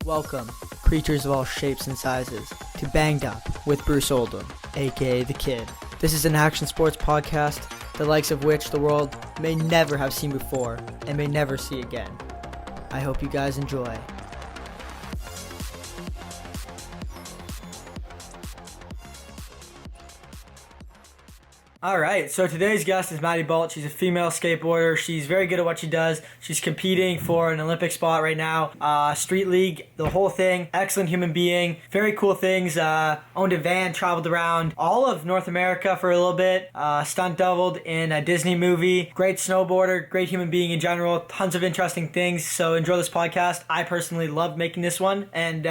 Welcome, creatures of all shapes and sizes, to Banged Up with Bruce Oldham, aka The Kid. This is an action sports podcast, the likes of which the world may never have seen before and may never see again. I hope you guys enjoy. Alright, so today's guest is Maddy Balt. She's a female skateboarder. She's very good at what she does. She's competing for an Olympic spot right now. Street league, the whole thing. Excellent human being. Very cool things. Owned a van, traveled around all of North America for a little bit. Stunt doubled in a Disney movie. Great snowboarder, great human being in general. Tons of interesting things. So enjoy this podcast. I personally love making this one. And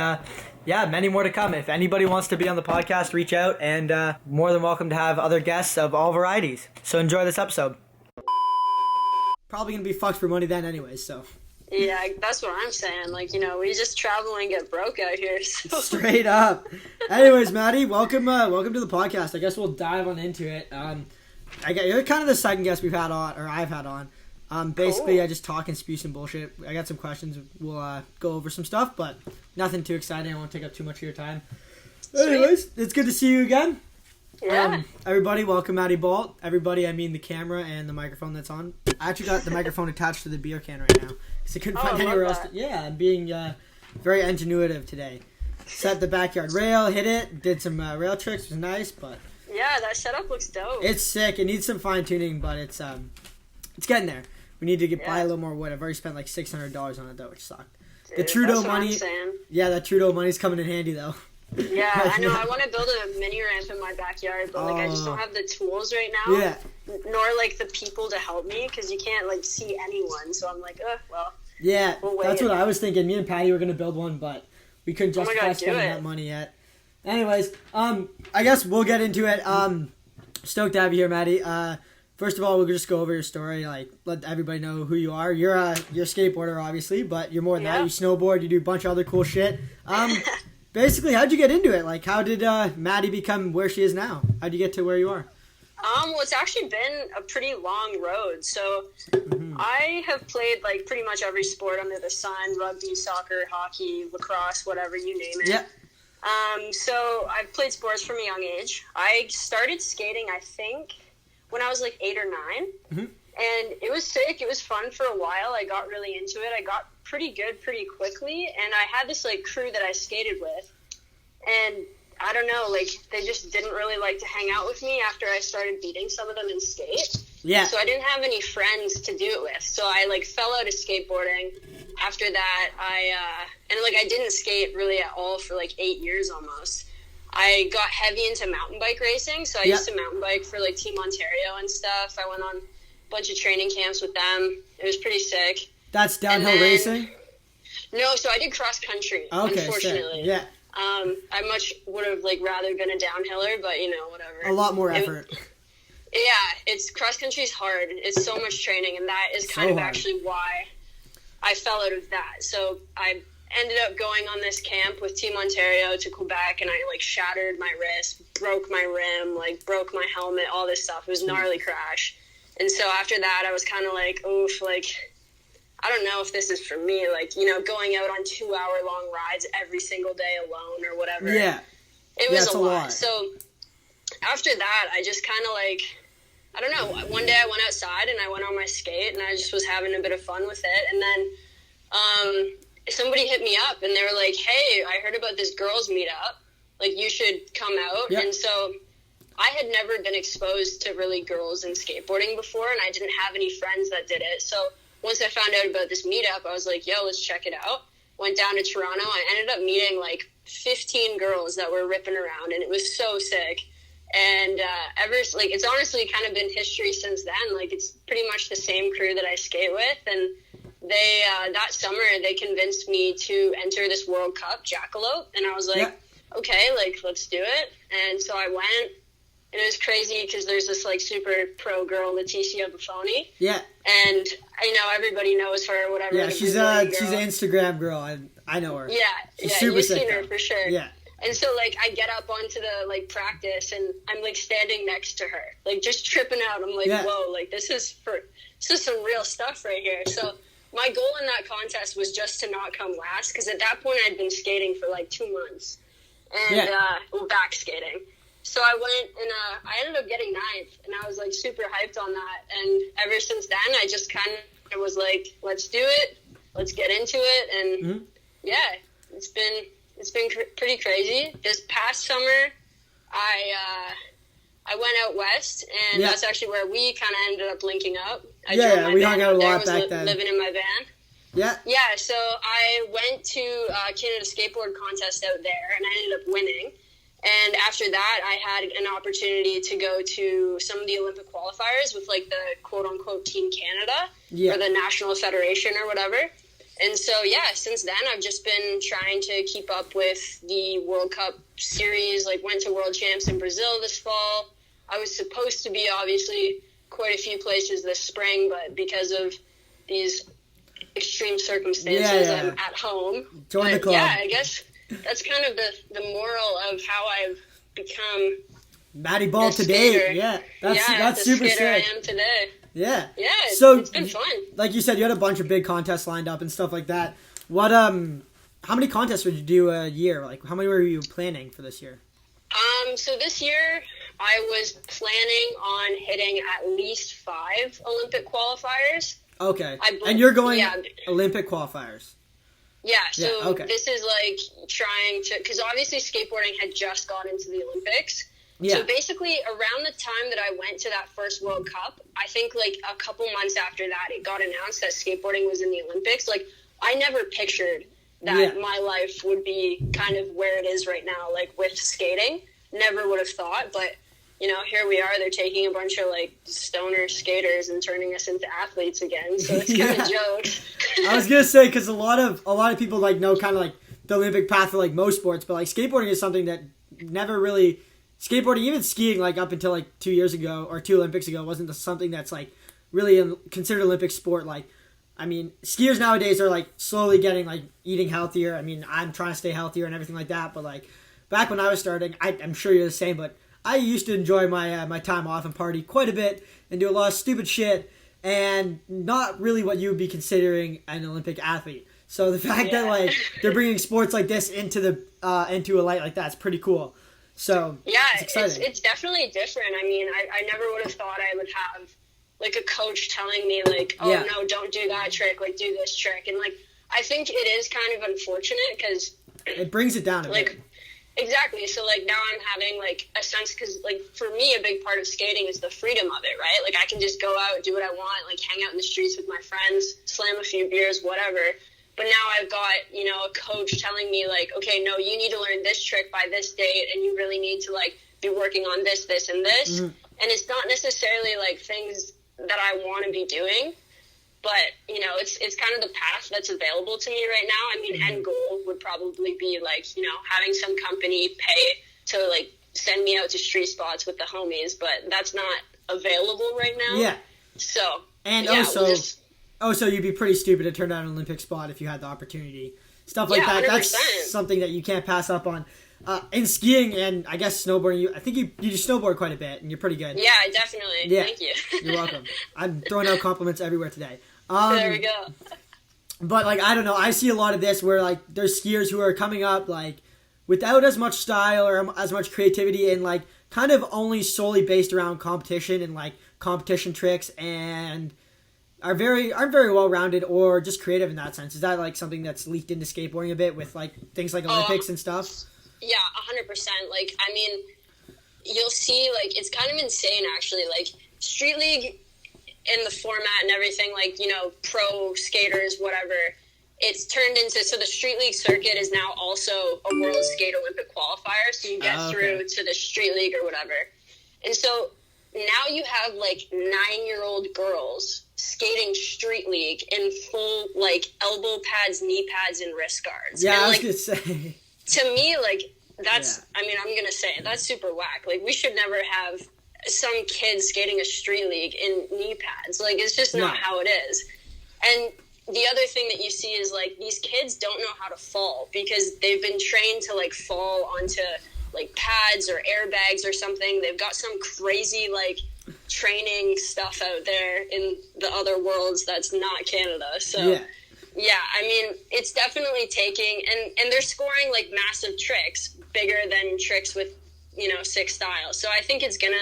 yeah, many more to come. If anybody wants to be on the podcast, reach out, and more than welcome to have other guests of all varieties. So enjoy this episode. Probably going to be fucked for money then anyways, so. Yeah, that's what I'm saying. Like, you know, we just travel and get broke out here. So. Straight up. Anyways, Maddy, welcome to the podcast. I guess we'll dive on into it. You're kind of the second guest we've had on, or I've had on. Basically, cool. I just talk and spew some bullshit. I got some questions. We'll go over some stuff, but nothing too exciting. I won't take up too much of your time. Sweet. Anyways, it's good to see you again. Yeah. Everybody, welcome Maddy Balt. Everybody, I mean the camera and the microphone that's on. I actually got the microphone attached to the beer can right now because I couldn't find anywhere else. Yeah, I'm being very ingenuitive today. Set the backyard rail, hit it, did some rail tricks. It was nice, but yeah, that setup looks dope. it's sick. It needs some fine tuning, but it's getting there. We need to buy a little more wood. I've already spent like $600 on it though, which sucked. Dude, The Trudeau that's what money. I'm saying. Yeah, that Trudeau money's coming in handy though. Yeah, I know. I want to build a mini ramp in my backyard, but like I just don't have the tools right now. Yeah. Nor like the people to help me because you can't like see anyone. So I'm like, well. Yeah, we'll that's what I was thinking. Me and Patty were gonna build one, but we couldn't justify spending that money yet. Anyways, I guess we'll get into it. Stoked to have you here, Maddy. First of all, we'll just go over your story, like let everybody know who you are. You're a skateboarder, obviously, but you're more than that. You snowboard, you do a bunch of other cool shit. Basically, how'd you get into it? Like, how did Maddy become where she is now? How'd you get to where you are? Well, it's actually been a pretty long road. So I have played like pretty much every sport under the sun: rugby, soccer, hockey, lacrosse, whatever you name it. Yeah. So I've played sports from a young age. I started skating, I think, when I was like 8 or 9. And it was sick. It was fun for a while. I got really into it. I got pretty good pretty quickly. And I had this like crew that I skated with. And I don't know, like they just didn't really like to hang out with me after I started beating some of them in skate. Yeah. So I didn't have any friends to do it with. So I like fell out of skateboarding. After that, I didn't skate really at all for like 8 years almost. I got heavy into mountain bike racing. So I used to mountain bike for like Team Ontario and stuff. I went on bunch of training camps with them. It was pretty sick. That's downhill racing? No, so I did cross country, unfortunately. Sick. Yeah. I much would have like rather been a downhiller, but you know, whatever. A lot more effort. It's cross country's hard. It's so much training, and that is kind of actually why I fell out of that. So I ended up going on this camp with Team Ontario to Quebec, and I like shattered my wrist, broke my rim, like broke my helmet, all this stuff. It was a gnarly crash. And so after that, I was kind of like, oof, like, I don't know if this is for me. Like, you know, going out on 2-hour-long rides every single day alone or whatever. Yeah. It was a lot. So after that, I just kind of like, I don't know. One day I went outside and I went on my skate and I just was having a bit of fun with it. And then somebody hit me up and they were like, hey, I heard about this girls meetup. Like, you should come out. Yep. And so I had never been exposed to really girls in skateboarding before, and I didn't have any friends that did it. So once I found out about this meetup, I was like, yo, let's check it out. Went down to Toronto. I ended up meeting like 15 girls that were ripping around, and it was so sick. And it's honestly kind of been history since then. Like, it's pretty much the same crew that I skate with, and they that summer they convinced me to enter this World Cup jackalope, and I was like, okay, like, let's do it. And so I went. And it was crazy because there's this like super pro girl, Leticia Buffoni. Yeah. And I know everybody knows her, whatever. Yeah, she's an Instagram girl. I know her. Yeah, super you've sick seen her for sure. Yeah. And so like I get up onto the like practice and I'm like standing next to her, like just tripping out. I'm like, whoa, like this is some real stuff right here. So my goal in that contest was just to not come last, because at that point I'd been skating for like 2 months, and back skating. So I went and I ended up getting 9th, and I was like super hyped on that. And ever since then, I just kind of was like, let's do it, let's get into it, and it's been pretty crazy. This past summer, I went out west, and that's actually where we kind of ended up linking up. We hung out a lot back then. Living in my van. Yeah. Yeah, so I went to Canada Skateboard Contest out there, and I ended up winning. And after that, I had an opportunity to go to some of the Olympic qualifiers with, like, the quote-unquote Team Canada or the National Federation or whatever. And so, since then, I've just been trying to keep up with the World Cup series, like, went to World Champs in Brazil this fall. I was supposed to be, obviously, quite a few places this spring, but because of these extreme circumstances, I'm at home. Join the club. Yeah, I guess that's kind of the moral of how I've become Maddy Balt today. Yeah, that's super sick. I am today. Yeah. Yeah, so, it's been fun. Like you said, you had a bunch of big contests lined up and stuff like that. What how many contests would you do a year? Like, how many were you planning for this year? So this year I was planning on hitting at least 5 Olympic qualifiers. Okay. And you're going Olympic qualifiers. Yeah, so this is like trying to, because obviously skateboarding had just gone into the Olympics. Yeah. So basically around the time that I went to that first World Cup, I think like a couple months after that, it got announced that skateboarding was in the Olympics. Like, I never pictured that my life would be kind of where it is right now, like with skating. Never would have thought, but you know, here we are. They're taking a bunch of like stoner skaters and turning us into athletes again. So it's kind of a joke. I was gonna say, because a lot of people like know kind of like the Olympic path for like most sports, but like skateboarding is something that never really skateboarding, even skiing, like up until like 2 years ago or 2 Olympics ago, wasn't something that's like really considered Olympic sport. Like, I mean, skiers nowadays are like slowly getting like eating healthier. I mean, I'm trying to stay healthier and everything like that. But like back when I was starting, I'm sure you're the same, but I used to enjoy my my time off and party quite a bit and do a lot of stupid shit and not really what you would be considering an Olympic athlete. So the fact that like they're bringing sports like this into a light like that's pretty cool. So it's definitely different. I mean, I never would have thought I would have like a coach telling me like, oh no, don't do that trick, like do this trick. And like, I think it is kind of unfortunate because it brings it down a bit. Exactly. So, like, now I'm having, like, a sense, because, like, for me, a big part of skating is the freedom of it, right? Like, I can just go out, do what I want, like, hang out in the streets with my friends, slam a few beers, whatever. But now I've got, you know, a coach telling me, like, okay, no, you need to learn this trick by this date, and you really need to, like, be working on this, this, and this. Mm-hmm. And it's not necessarily, like, things that I want to be doing. But, you know, it's kind of the path that's available to me right now. I mean, end goal would probably be, like, you know, having some company pay to, like, send me out to street spots with the homies. But that's not available right now. Yeah. So, and also you'd be pretty stupid to turn down an Olympic spot if you had the opportunity. Stuff like that. 100%. That's something that you can't pass up on. In skiing and I guess snowboarding, I think you do snowboard quite a bit and you're pretty good. Yeah, definitely. Yeah. Thank you. You're welcome. I'm throwing out compliments everywhere today. There we go. But like, I don't know, I see a lot of this where like there's skiers who are coming up like without as much style or as much creativity and like kind of only solely based around competition and like competition tricks and aren't very well rounded or just creative in that sense. Is that like something that's leaked into skateboarding a bit with like things like Olympics and stuff? Yeah, 100%. Like, I mean, you'll see, like, it's kind of insane, actually. Like, Street League and the format and everything, like, you know, pro skaters, whatever, it's turned into, so the Street League circuit is now also a World Skate Olympic qualifier, so you get through to the Street League or whatever. And so now you have, like, 9-year-old girls skating Street League in full, like, elbow pads, knee pads, and wrist guards. Yeah, and, I was like, going to say... To me, like, that's, I mean, I'm going to say it, that's super whack. Like, we should never have some kids skating a street league in knee pads. Like, it's just not how it is. And the other thing that you see is, like, these kids don't know how to fall because they've been trained to, like, fall onto, like, pads or airbags or something. They've got some crazy, like, training stuff out there in the other worlds that's not Canada. So yeah, I mean, it's definitely taking, and they're scoring like massive tricks, bigger than tricks with, 6 styles. So I think it's gonna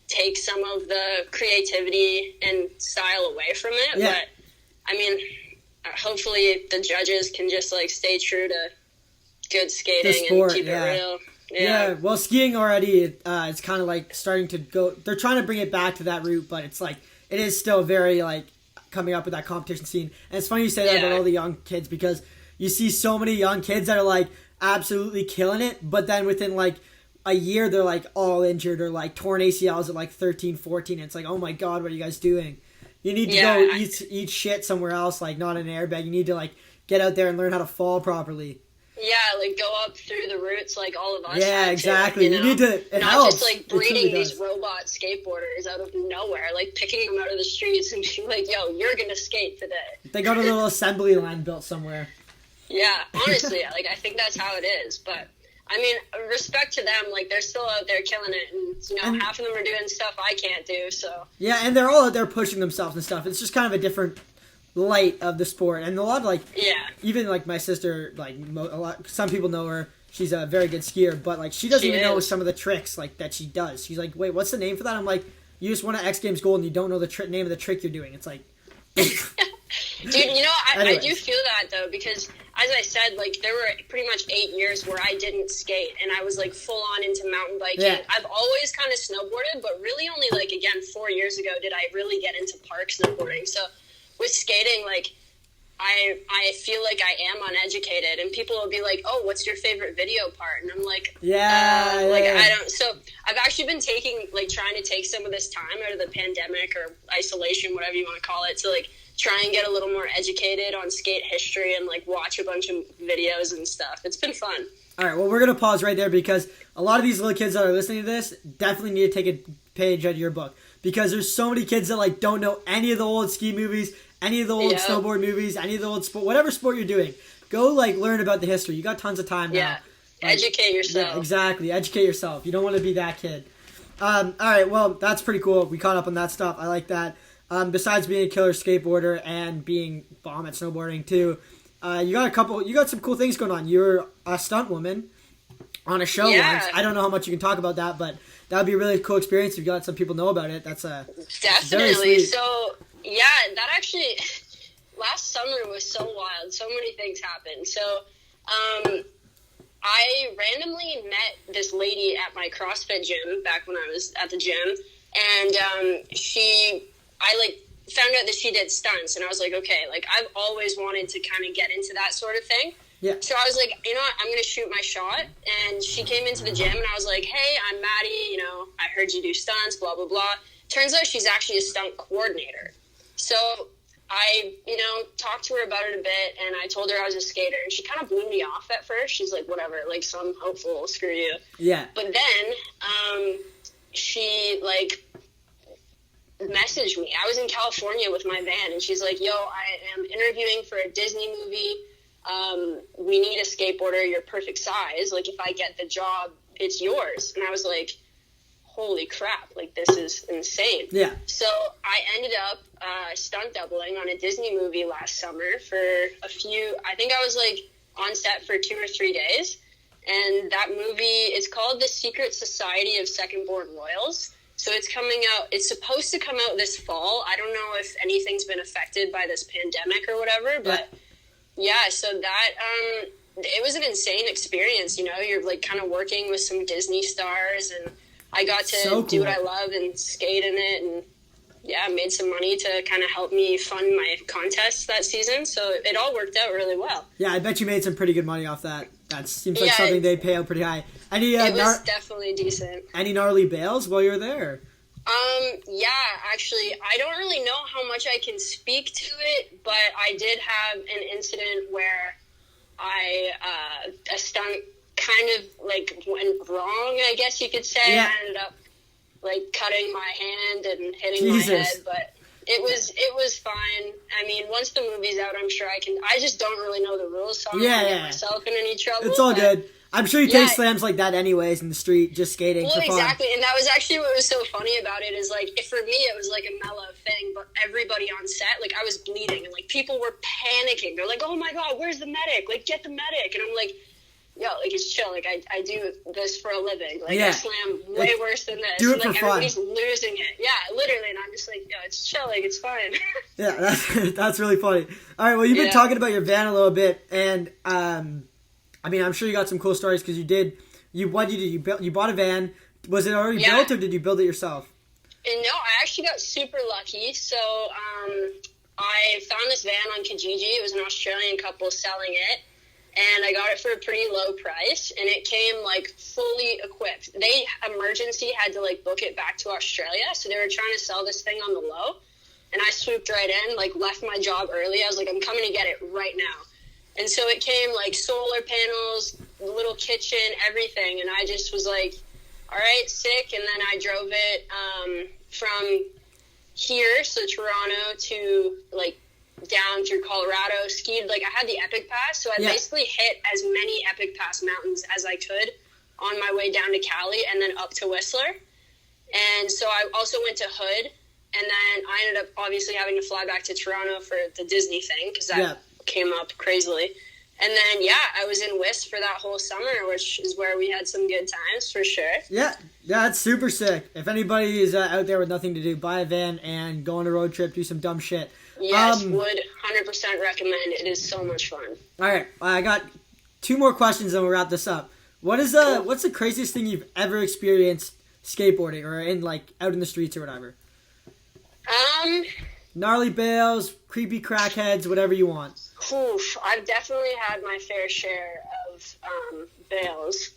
take some of the creativity and style away from it. Yeah. But I mean, hopefully the judges can just like stay true to good skating and keep it real. Yeah, well, skiing already, it's kind of like starting to go. They're trying to bring it back to that route, but it's like it is still very like coming up with that competition scene. And it's funny you say that about all the young kids, because you see so many young kids that are like absolutely killing it, but then within like a year they're like all injured or like torn ACLs at like 13, 14. And it's like, oh my God, what are you guys doing? You need to go eat shit somewhere else, like not in an airbag. You need to like get out there and learn how to fall properly. Yeah, like go up through the roots like all of us. Yeah, exactly. You need to. It not helps. just like breeding these robot skateboarders out of nowhere, like picking them out of the streets and being like, "Yo, you're gonna skate today." They got a little assembly line built somewhere. Yeah, honestly, like I think that's how it is. But I mean, respect to them. Like they're still out there killing it, and half of them are doing stuff I can't do. So yeah, and they're all out there pushing themselves and stuff. It's just kind of a different light of the sport, and a lot of like even like my sister, like some people know her, she's a very good skier, but like she doesn't even know some of the tricks like that she does. She's like, wait, what's the name for that? I'm like, you just won an X Games gold and you don't know the name of the trick you're doing. It's like dude, I do feel that though, because as I said, like there were pretty much 8 years where I didn't skate and I was like full on into mountain biking. I've always kind of snowboarded, but really only like again 4 years ago did I really get into park snowboarding. So with skating, like, I feel like I am uneducated, and people will be like, "Oh, what's your favorite video part?" And I'm like, I don't. So I've actually been trying to take some of this time out of the pandemic or isolation, whatever you want to call it, to like try and get a little more educated on skate history and like watch a bunch of videos and stuff. It's been fun. All right, well, we're gonna pause right there because a lot of these little kids that are listening to this definitely need to take a page out of your book, because there's so many kids that like don't know any of the old ski movies, any of the old snowboard movies, any of the old sport, whatever sport you're doing. Go like learn about the history. You got tons of time now. Like, educate yourself. Yeah, exactly. Educate yourself. You don't want to be that kid. All right, well, that's pretty cool. We caught up on that stuff. I like that. Besides being a killer skateboarder and being bomb at snowboarding too, you got some cool things going on. You're a stunt woman on a show once. I don't know how much you can talk about that, but that would be a really cool experience if you got some people know about it. That's definitely. So yeah, that actually last summer was so wild. So many things happened. So I randomly met this lady at my CrossFit gym back when I was at the gym, and I like found out that she did stunts, and I was like, okay, like I've always wanted to kind of get into that sort of thing. Yeah. So I was like, you know what, I'm going to shoot my shot. And she came into the gym and I was like, hey, I'm Maddy, I heard you do stunts, blah, blah, blah. Turns out she's actually a stunt coordinator. So I, talked to her about it a bit, and I told her I was a skater, and she kind of blew me off at first. She's like, whatever, like some hopeful, screw you. Yeah. But then she messaged me. I was in California with my van, and she's like, yo, I am interviewing for a Disney movie. We need a skateboarder your perfect size. Like, if I get the job, it's yours. And I was like, holy crap, like, this is insane. Yeah. So I ended up stunt doubling on a Disney movie last summer for I think I was, like, on set for 2 or 3 days. And that movie is called The Secret Society of Second-Born Royals. So it's supposed to come out this fall. I don't know if anything's been affected by this pandemic or whatever, but... Yeah, so that, it was an insane experience, you're, like, kind of working with some Disney stars, and I got to do what I love and skate in it, and, yeah, made some money to kind of help me fund my contests that season, so it all worked out really well. Yeah, I bet you made some pretty good money off that. That seems like something they pay out pretty high. It was definitely decent. Any gnarly bails while you were there? Yeah, actually, I don't really know how much I can speak to it, but I did have an incident where a stunt kind of, like, went wrong, I guess you could say. Yeah. I ended up, like, cutting my hand and hitting my head, but it was fine. I mean, once the movie's out, I'm sure I just don't really know the rules, so I don't want to get myself in any trouble. It's all good. I'm sure you take slams like that anyways in the street, just skating for fun. Exactly, and that was actually what was so funny about it is, like, for me, it was, like, a mellow thing, but everybody on set, like, I was bleeding, and, like, people were panicking. They're like, oh, my God, where's the medic? Like, get the medic. And I'm like, yo, like, it's chill. Like, I do this for a living. Like, I slam way worse than this. Do it for like, fun. Everybody's losing it. Yeah, literally, and I'm just like, yo, it's chill. Like, it's fine. Yeah, that's really funny. All right, well, you've been talking about your van a little bit, and, I mean, I'm sure you got some cool stories because you bought a van. Was it already built, or did you build it yourself? And no, I actually got super lucky. So I found this van on Kijiji. It was an Australian couple selling it, and I got it for a pretty low price, and it came, like, fully equipped. They emergency had to, like, book it back to Australia, so they were trying to sell this thing on the low, and I swooped right in, like, left my job early. I was like, I'm coming to get it right now. And so it came, like, solar panels, little kitchen, everything. And I just was like, all right, sick. And then I drove it from here, so Toronto, to, like, down through Colorado, skied. Like, I had the Epic Pass, so I basically hit as many Epic Pass mountains as I could on my way down to Cali and then up to Whistler. And so I also went to Hood. And then I ended up obviously having to fly back to Toronto for the Disney thing because that came up crazily. And then, I was in Whist for that whole summer, which is where we had some good times for sure. Yeah, that's super sick. If anybody is out there with nothing to do, buy a van and go on a road trip, do some dumb shit. Yes, would 100% recommend. It is so much fun. All right, I got 2 more questions and we'll wrap this up. What's the craziest thing you've ever experienced skateboarding or in, like, out in the streets or whatever? Gnarly bales, creepy crackheads, whatever you want. Oof, I've definitely had my fair share of bales.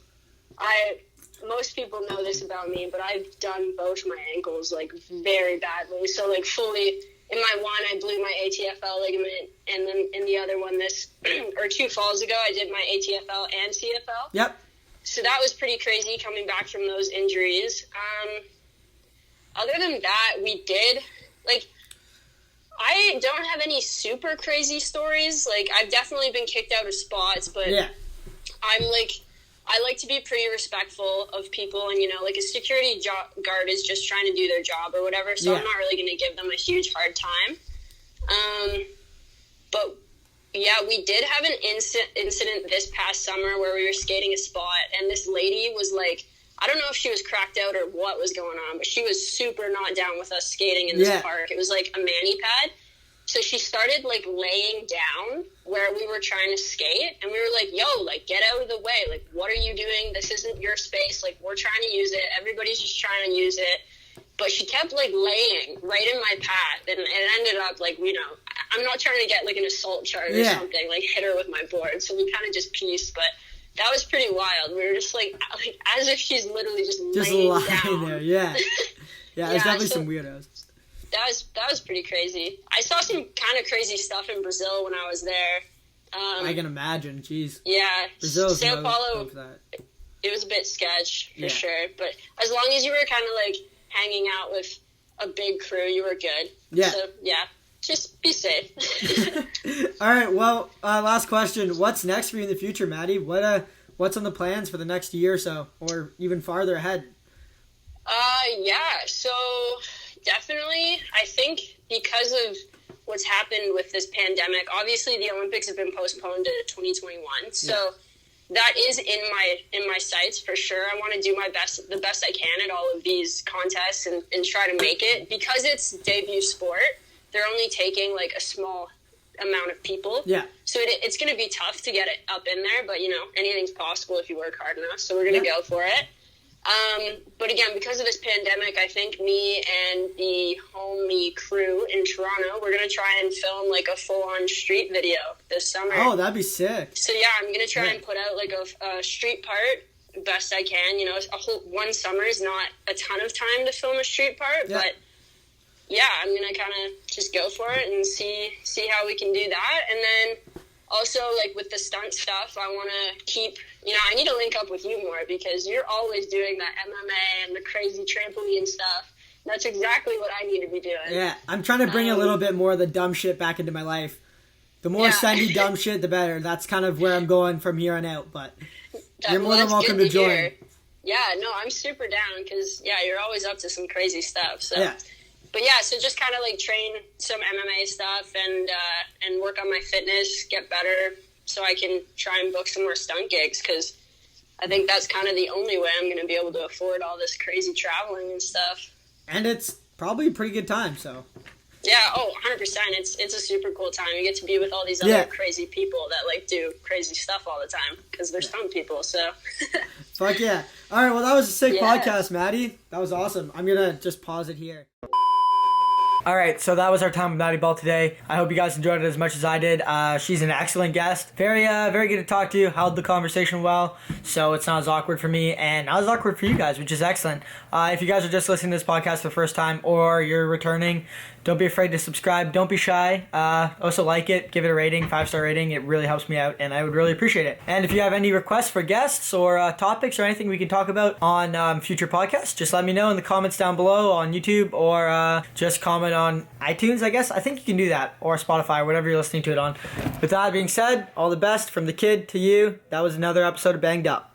Most people know this about me, but I've done both my ankles, like, very badly. So, like, fully, in my one, I blew my ATFL ligament, and then in the other one, or 2 falls ago, I did my ATFL and CFL. Yep. So that was pretty crazy coming back from those injuries. Other than that, we did, like, I don't have any super crazy stories. Like, I've definitely been kicked out of spots, but I like to be pretty respectful of people, and, you know, like, a security guard is just trying to do their job or whatever, so I'm not really going to give them a huge hard time. But, we did have an incident this past summer where we were skating a spot, and this lady was, like, I don't know if she was cracked out or what was going on, but she was super not down with us skating in this park. It was like a mani pad. So she started, like, laying down where we were trying to skate, and we were like, yo, like, get out of the way. Like, what are you doing? This isn't your space. Like, we're trying to use it. Everybody's just trying to use it. But she kept, like, laying right in my path, and it ended up, like, you know, I'm not trying to get, like, an assault charge or something, like, hit her with my board. So we kind of just pieced, but that was pretty wild. We were just, like as if she's literally just laying down. There, there's definitely some weirdos. That was pretty crazy. I saw some kind of crazy stuff in Brazil when I was there. I can imagine. Jeez. Yeah. Brazil's Sao Paulo, that. It was a bit sketch for sure. But as long as you were kind of, like, hanging out with a big crew, you were good. Yeah. So, just be safe. All right. Well, last question. What's next for you in the future, Maddy? What's on the plans for the next year or so, or even farther ahead? So definitely, I think because of what's happened with this pandemic, obviously the Olympics have been postponed to 2021. So that is in my sights for sure. I want to do the best I can at all of these contests and try to make it. Because it's debut sport, they're only taking, like, a small amount of people. Yeah. So it's going to be tough to get it up in there, but, you know, anything's possible if you work hard enough. So we're going to go for it. But again, because of this pandemic, I think me and the homie crew in Toronto, we're going to try and film, like, a full-on street video this summer. Oh, that'd be sick. So I'm going to try and put out, like, a street part best I can. You know, one summer is not a ton of time to film a street part, but I'm going to kind of just go for it and see how we can do that. And then also, like, with the stunt stuff, I want to keep, you know, I need to link up with you more because you're always doing that MMA and the crazy trampoline stuff. That's exactly what I need to be doing. Yeah, I'm trying to bring a little bit more of the dumb shit back into my life. The more sandy dumb shit, the better. That's kind of where I'm going from here on out, but... You're more than that's welcome good to join. hear. Yeah, no, I'm super down because, yeah, you're always up to some crazy stuff. So. Yeah. But yeah, so just kind of like train some MMA stuff and work on my fitness, get better so I can try and book some more stunt gigs because I think that's kind of the only way I'm going to be able to afford all this crazy traveling and stuff. And it's probably a pretty good time, so. Yeah, 100%. It's a super cool time. You get to be with all these other crazy people that like do crazy stuff all the time because they're stunt people, so. Fuck yeah. All right, well, that was a sick podcast, Maddy. That was awesome. I'm going to just pause it here. All right, so that was our time with Maddy Balt today. I hope you guys enjoyed it as much as I did. She's an excellent guest. Very good to talk to. Held the conversation well, so it's not as awkward for me and not as awkward for you guys, which is excellent. If you guys are just listening to this podcast for the first time or you're returning, don't be afraid to subscribe. Don't be shy. Also like it. Give it a rating, 5-star rating. It really helps me out, and I would really appreciate it. And if you have any requests for guests or topics or anything we can talk about on future podcasts, just let me know in the comments down below on YouTube or just comment on iTunes, I guess. I think you can do that, or Spotify, whatever you're listening to it on. With that being said, all the best from the kid to you. That was another episode of Banged Up.